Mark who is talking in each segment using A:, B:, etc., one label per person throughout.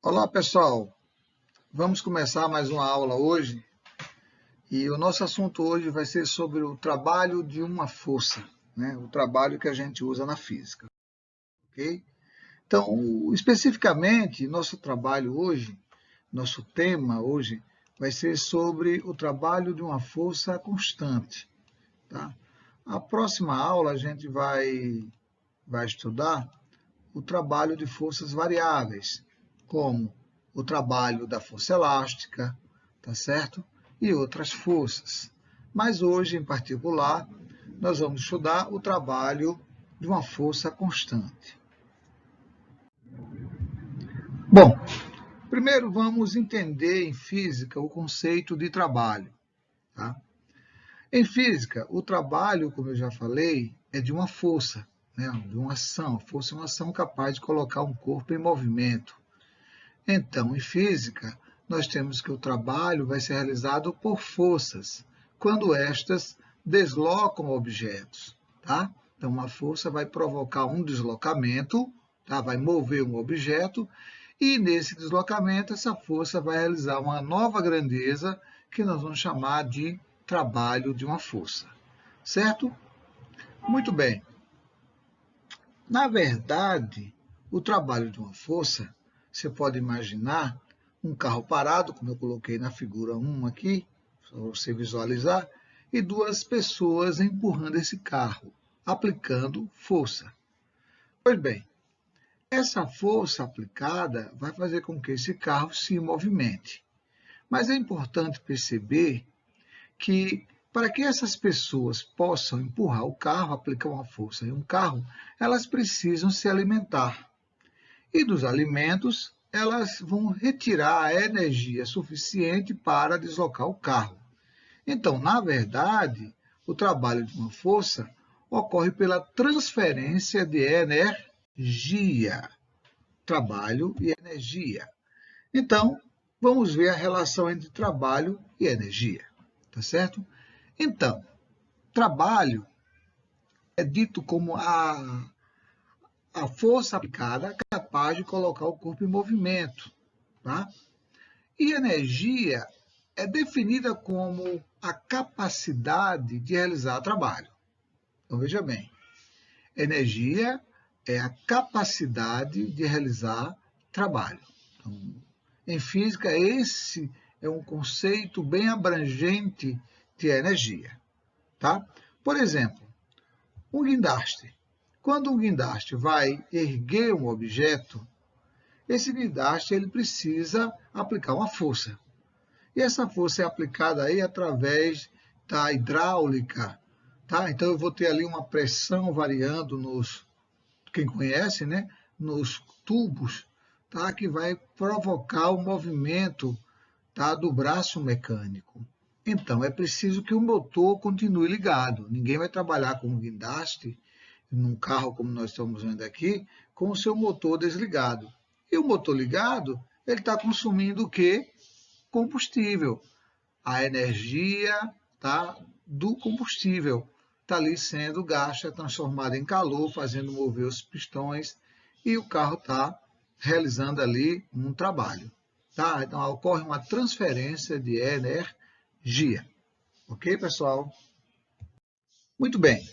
A: Olá, pessoal. Vamos começar mais uma aula hoje e o nosso assunto hoje vai ser sobre o trabalho de uma força, né? O trabalho que a gente usa na física, ok? Então, especificamente, nosso trabalho hoje, nosso tema hoje, vai ser sobre o trabalho de uma força constante, tá? A próxima aula a gente vai estudar o trabalho de forças variáveis, como o trabalho da força elástica, tá certo? E outras forças. Mas hoje, em particular, nós vamos estudar o trabalho de uma força constante. Bom, primeiro vamos entender em física o conceito de trabalho, tá? Em física, o trabalho, como eu já falei, é de uma força, né? De uma ação. A força é uma ação capaz de colocar um corpo em movimento. Então, em física, nós temos que o trabalho vai ser realizado por forças, quando estas deslocam objetos, tá? Então, uma força vai provocar um deslocamento, tá? Vai mover um objeto, e nesse deslocamento, essa força vai realizar uma nova grandeza, que nós vamos chamar de trabalho de uma força, certo? Muito bem. Na verdade, o trabalho de uma força, você pode imaginar um carro parado, como eu coloquei na figura 1 aqui, para você visualizar, e duas pessoas empurrando esse carro, aplicando força. Pois bem, essa força aplicada vai fazer com que esse carro se movimente. Mas é importante perceber que para que essas pessoas possam empurrar o carro, aplicar uma força em um carro, elas precisam se alimentar. E dos alimentos, elas vão retirar a energia suficiente para deslocar o carro. Então, na verdade, o trabalho de uma força ocorre pela transferência de energia. Trabalho e energia. Então, vamos ver a relação entre trabalho e energia, tá certo? Então, trabalho é dito como a força aplicada capaz de colocar o corpo em movimento, tá? E energia é definida como a capacidade de realizar trabalho. Então, veja bem, energia é a capacidade de realizar trabalho. Então, em física, esse é um conceito bem abrangente de energia, tá? Por exemplo, um guindaste. Quando um guindaste vai erguer um objeto, esse guindaste ele precisa aplicar uma força. E essa força é aplicada aí através da hidráulica, tá? Então eu vou ter ali uma pressão variando quem conhece, né? Nos tubos, tá? Que vai provocar o movimento, tá? Do braço mecânico. Então é preciso que o motor continue ligado. Ninguém vai trabalhar com um guindaste num carro como nós estamos vendo aqui, com o seu motor desligado. E o motor ligado, ele está consumindo o quê? Combustível. A energia, tá, do combustível está ali sendo gasta, transformada em calor, fazendo mover os pistões, e o carro está realizando ali um trabalho. Tá? Então, ocorre uma transferência de energia. Ok, pessoal? Muito bem.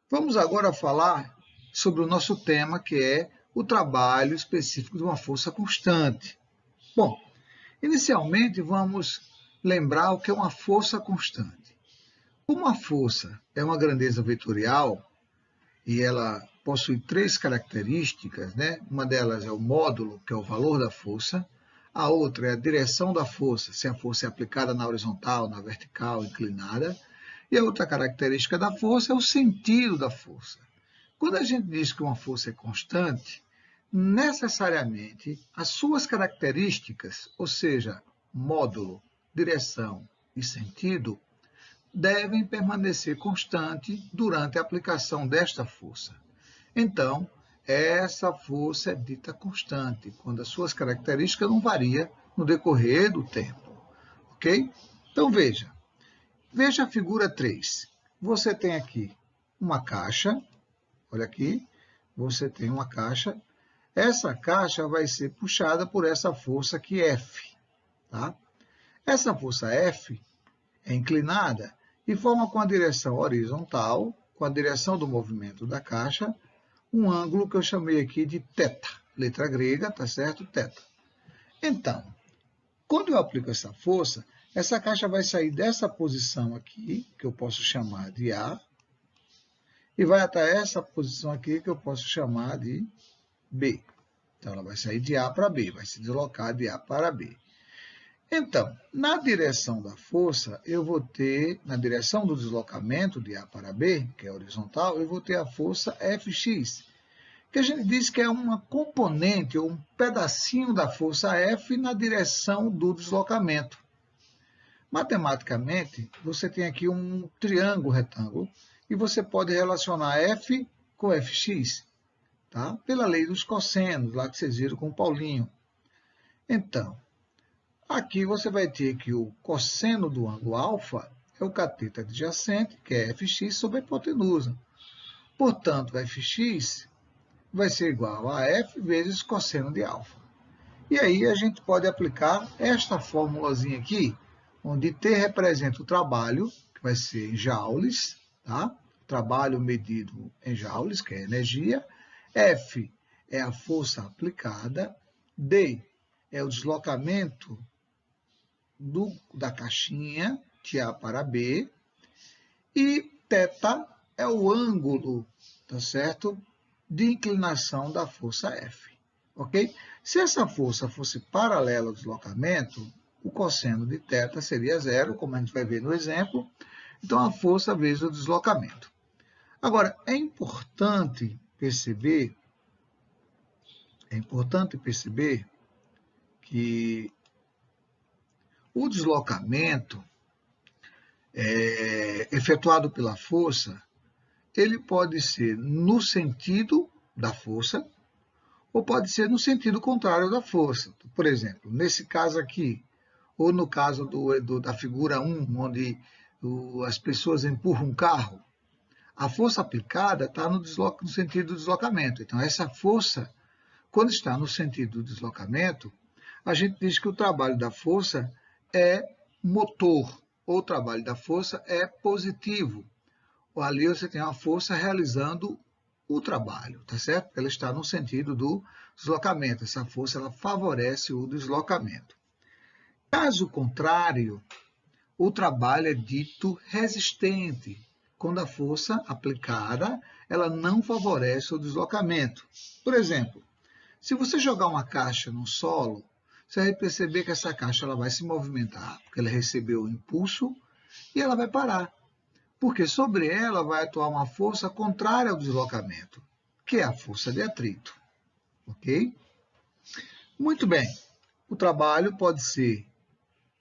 A: Vamos agora falar sobre o nosso tema, que é o trabalho específico de uma força constante. Bom, inicialmente vamos lembrar o que é uma força constante. Como a força é uma grandeza vetorial e ela possui três características, né? Uma delas é o módulo, que é o valor da força. A outra é a direção da força, se a força é aplicada na horizontal, na vertical, inclinada. E a outra característica da força é o sentido da força. Quando a gente diz que uma força é constante, necessariamente as suas características, ou seja, módulo, direção e sentido, devem permanecer constantes durante a aplicação desta força. Então, essa força é dita constante, quando as suas características não variam no decorrer do tempo. Ok? Então, veja a figura 3. Você tem aqui uma caixa, olha aqui, você tem uma caixa. essa caixa vai ser puxada por essa força aqui F. Tá? Essa força F é inclinada e forma com a direção horizontal, com a direção do movimento da caixa, um ângulo que eu chamei aqui de θ. Letra grega, tá certo? θ. Então, quando eu aplico essa força, essa caixa vai sair dessa posição aqui, que eu posso chamar de A, e vai até essa posição aqui, que eu posso chamar de B. Então, ela vai sair de A para B, vai se deslocar de A para B. Então, na direção da força, eu vou ter, na direção do deslocamento de A para B, que é horizontal, eu vou ter a força Fx, que a gente diz que é uma componente ou um pedacinho da força F na direção do deslocamento. Matematicamente, você tem aqui um triângulo retângulo e você pode relacionar F com Fx, tá? Pela lei dos cossenos, lá que vocês viram com o Paulinho. Então, aqui você vai ter que o cosseno do ângulo alfa é o cateto adjacente, que é Fx sobre a hipotenusa. Portanto, Fx vai ser igual a F vezes cosseno de alfa. E aí a gente pode aplicar esta formulazinha aqui, onde T representa o trabalho, que vai ser em joules, tá? Trabalho medido em joules, que é energia. F é a força aplicada. D é o deslocamento da caixinha de A para B. E θ é o ângulo, tá certo? De inclinação da força F, ok? Se essa força fosse paralela ao deslocamento, o cosseno de θ seria zero, como a gente vai ver no exemplo. Então, a força vezes o deslocamento. Agora, é importante perceber que o deslocamento efetuado pela força, ele pode ser no sentido da força ou pode ser no sentido contrário da força. Por exemplo, nesse caso aqui, ou no caso da figura 1, onde as pessoas empurram um carro, a força aplicada está no sentido do deslocamento. Então, essa força, quando está no sentido do deslocamento, a gente diz que o trabalho da força é motor, ou o trabalho da força é positivo. Ali você tem uma força realizando o trabalho, tá certo? Porque ela está no sentido do deslocamento. Essa força ela favorece o deslocamento. Caso contrário, o trabalho é dito resistente, quando a força aplicada ela não favorece o deslocamento. Por exemplo, se você jogar uma caixa no solo, você vai perceber que essa caixa ela vai se movimentar, porque ela recebeu o impulso e ela vai parar. Porque sobre ela vai atuar uma força contrária ao deslocamento, que é a força de atrito. Ok? Muito bem. O trabalho pode ser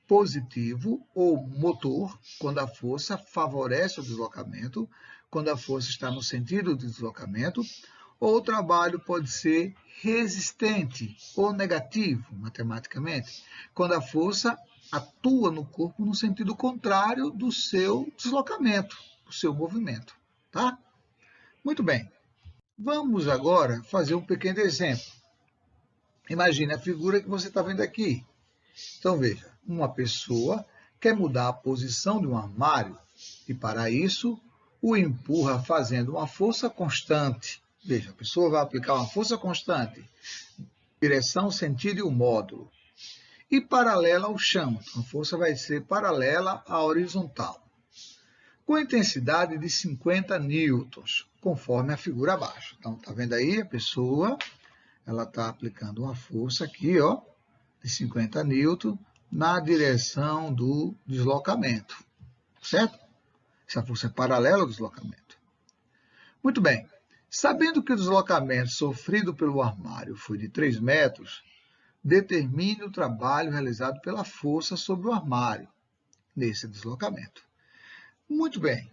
A: positivo ou motor, quando a força favorece o deslocamento, quando a força está no sentido do deslocamento, ou o trabalho pode ser resistente ou negativo, matematicamente, quando a força atua no corpo no sentido contrário do seu deslocamento, do seu movimento, tá? Muito bem. Vamos agora fazer um pequeno exemplo. Imagine a figura que você está vendo aqui. Então, veja, uma pessoa quer mudar a posição de um armário e, para isso, o empurra fazendo uma força constante. Veja, a pessoa vai aplicar uma força constante, direção, sentido e o módulo. E paralela ao chão. Então, a força vai ser paralela à horizontal, com intensidade de 50 newtons, conforme a figura abaixo. Então, está vendo aí? A pessoa ela está aplicando uma força aqui, ó, de 50 newtons na direção do deslocamento, certo? Essa força é paralela ao deslocamento. Muito bem. Sabendo que o deslocamento sofrido pelo armário foi de 3 metros, determine o trabalho realizado pela força sobre o armário nesse deslocamento. Muito bem.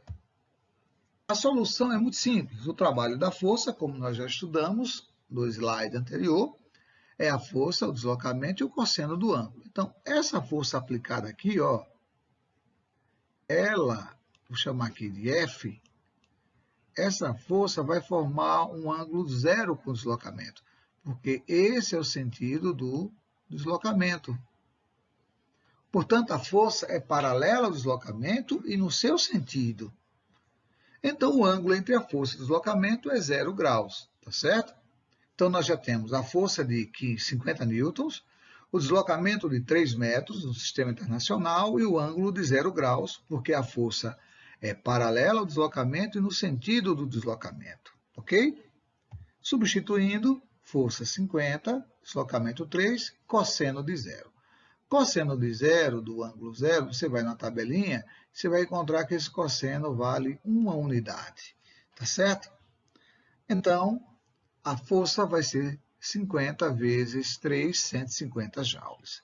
A: A solução é muito simples. O trabalho da força, como nós já estudamos no slide anterior, é a força, o deslocamento e o cosseno do ângulo. Então, essa força aplicada aqui, ó, ela, vou chamar aqui de F, essa força vai formar um ângulo zero com o deslocamento, porque esse é o sentido do deslocamento. Portanto, a força é paralela ao deslocamento e no seu sentido. Então, o ângulo entre a força e o deslocamento é 0 graus, tá certo? Então, nós já temos a força de 50 newtons, o deslocamento de 3 metros no sistema internacional e o ângulo de 0 graus, porque a força é paralela ao deslocamento e no sentido do deslocamento, ok? Substituindo, força 50, deslocamento 3, cosseno de 0. Cosseno de 0, do ângulo 0, você vai na tabelinha, você vai encontrar que esse cosseno vale 1 unidade, tá certo? Então, a força vai ser 50 vezes 3, 150 joules.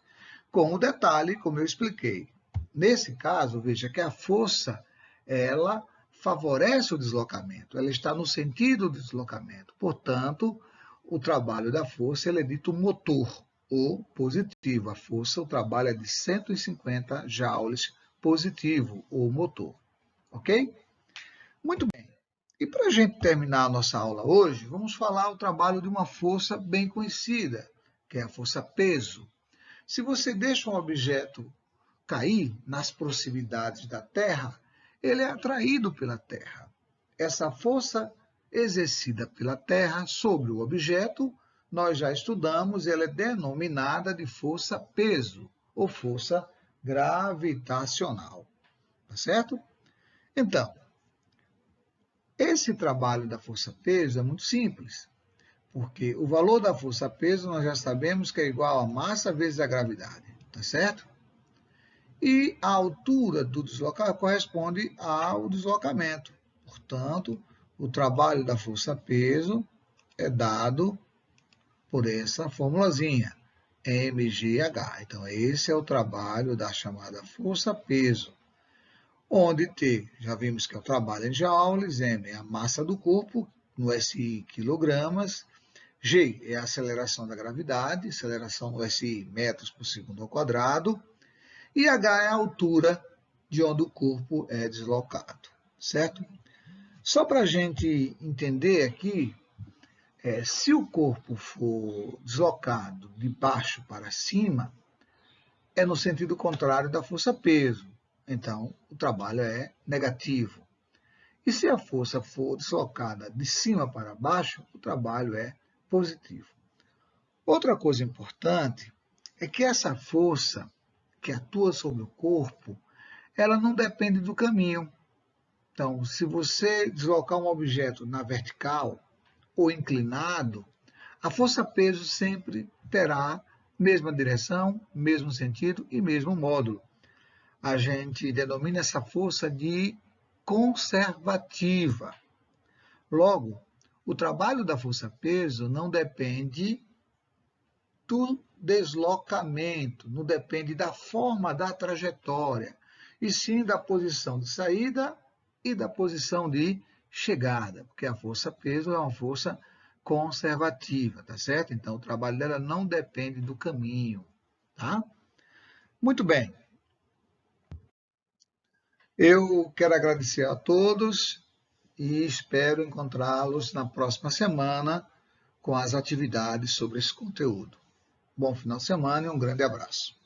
A: Com o detalhe, como eu expliquei. Nesse caso, veja que a força, ela favorece o deslocamento, ela está no sentido do deslocamento. Portanto, o trabalho da força ele é dito motor ou positivo. A força, o trabalho é de 150 joules positivo ou motor. Ok? Muito bem. E para a gente terminar a nossa aula hoje, vamos falar o trabalho de uma força bem conhecida, que é a força peso. Se você deixa um objeto cair nas proximidades da Terra, ele é atraído pela Terra. Essa força exercida pela Terra sobre o objeto, nós já estudamos, ela é denominada de força-peso ou força gravitacional. Tá certo? Então, esse trabalho da força-peso é muito simples, porque o valor da força-peso nós já sabemos que é igual a massa vezes a gravidade, tá certo? E a altura do deslocamento corresponde ao deslocamento. Portanto, o trabalho da força-peso é dado por essa formulazinha, mgh. Então, esse é o trabalho da chamada força-peso, onde T, já vimos que é o trabalho em joules, M é a massa do corpo, no SI quilogramas, G é a aceleração da gravidade, aceleração no SI metros por segundo ao quadrado, e H é a altura de onde o corpo é deslocado, certo? Só para a gente entender aqui, se o corpo for deslocado de baixo para cima, é no sentido contrário da força-peso. Então, o trabalho é negativo. E se a força for deslocada de cima para baixo, o trabalho é positivo. Outra coisa importante é que essa força que atua sobre o corpo, ela não depende do caminho. Então, se você deslocar um objeto na vertical ou inclinado, a força-peso sempre terá mesma direção, mesmo sentido e mesmo módulo. A gente denomina essa força de conservativa. Logo, o trabalho da força-peso não depende do deslocamento, não depende da forma da trajetória, e sim da posição de saída e da posição de chegada, porque a força-peso é uma força conservativa, tá certo? Então, o trabalho dela não depende do caminho, tá? Muito bem. Eu quero agradecer a todos e espero encontrá-los na próxima semana com as atividades sobre esse conteúdo. Bom final de semana e um grande abraço.